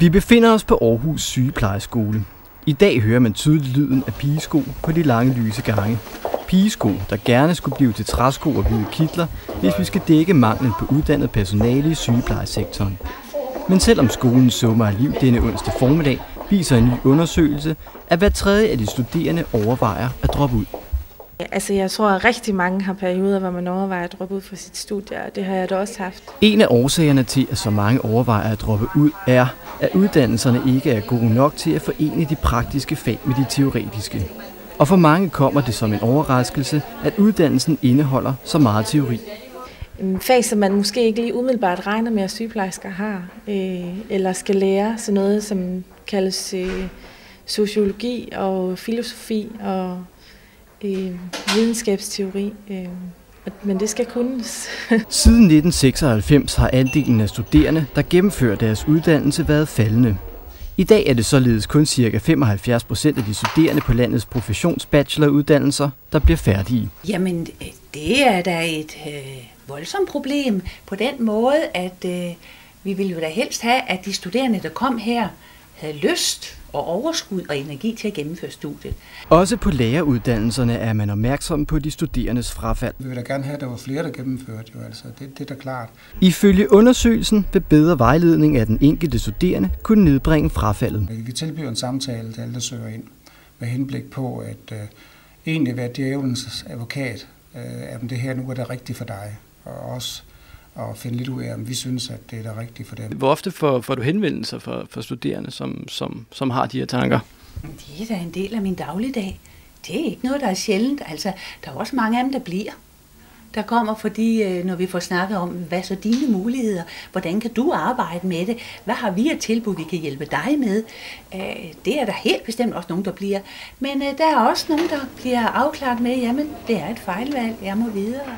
Vi befinder os på Aarhus Sygeplejeskole. I dag hører man tydeligt lyden af pigesko på de lange lyse gange. Pigesko, der gerne skulle blive til træsko og hvide kitler, hvis vi skal dække manglen på uddannet personale i sygeplejesektoren. Men selvom skolen summer af liv denne onsdag formiddag, viser en ny undersøgelse, at hver tredje af de studerende overvejer at droppe ud. Altså, jeg tror, at rigtig mange har perioder, hvor man overvejer at droppe ud fra sit studie, og det har jeg da også haft. En af årsagerne til, at så mange overvejer at droppe ud, er, at uddannelserne ikke er gode nok til at forene de praktiske fag med de teoretiske. Og for mange kommer det som en overraskelse, at uddannelsen indeholder så meget teori. En fag, som man måske ikke lige umiddelbart regner med, at sygeplejersker har, eller skal lære, sådan noget, som kaldes sociologi og filosofi og videnskabsteori, men det skal kunnes. Siden 1996 har andelen af studerende, der gennemfører deres uddannelse, været faldende. I dag er det således kun ca. 75% af de studerende på landets professionsbacheloruddannelser, der bliver færdige. Jamen, det er da et voldsomt problem på den måde, at vi ville jo da helst have, at de studerende, der kom her, havde lyst og overskud og energi til at gennemføre studiet. Også på læreruddannelserne er man opmærksom på de studerendes frafald. Vi vil da gerne have, at der var flere, der gennemførte. Jo, altså. Det er da klart. Ifølge undersøgelsen vil bedre vejledning af den enkelte studerende kunne nedbringe frafaldet. Vi tilbyder en samtale til alle, der søger ind, med henblik på at egentlig være djævelens advokat, at det her nu er det rigtigt for dig, og også og finde lidt ud af, om vi synes, at det er det rigtigt for dem. Hvor ofte får du henvendelser fra studerende, som har de her tanker? Det er da en del af min dagligdag. Det er ikke noget, der er sjældent. Altså, der er også mange af dem, der bliver. Der kommer, fordi når vi får snakket om, hvad så dine muligheder, hvordan kan du arbejde med det, hvad har vi et tilbud, vi kan hjælpe dig med, det er der helt bestemt også nogen, der bliver. Men der er også nogen, der bliver afklaret med, jamen, det er et fejlvalg, jeg må videre.